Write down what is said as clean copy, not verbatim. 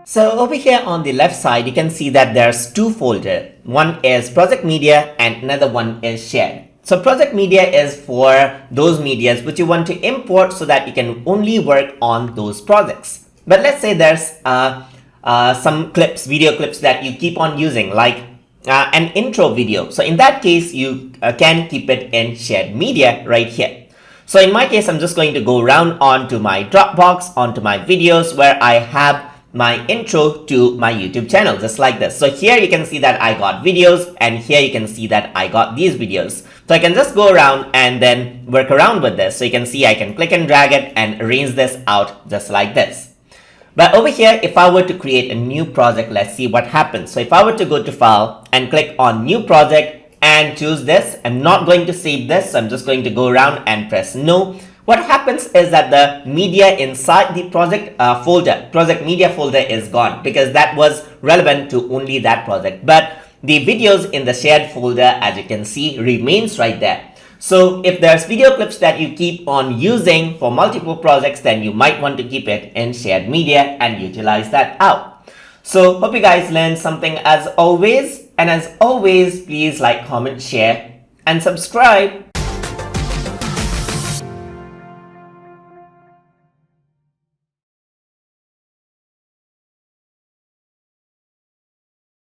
So over here on the left side, you can see that there's two folders. One is project media and another one is shared. So project media is for those medias which you want to import so that you can only work on those projects. But let's say there's some clips, video clips that you keep on using, like an intro video. So in that case, you can keep it in shared media right here. So in my case, I'm just going to go around onto my Dropbox, onto my videos where I have my intro to my YouTube channel, just like this. So here you can see that I got videos, and here you can see that I got these videos. So I can just go around and then work around with this. So you can see I can click and drag it and arrange this out just like this. But over here, if I were to create a new project, let's see what happens. So if I were to go to File and click on New Project and choose this, I'm not going to save this. So I'm just going to go around and press No. What happens is that the media inside the project media folder is gone because that was relevant to only that project. But the videos in the shared folder, as you can see, remains right there. So if there's video clips that you keep on using for multiple projects, then you might want to keep it in shared media and utilize that out. So hope you guys learned something as always. And as always, please like, comment, share, and subscribe.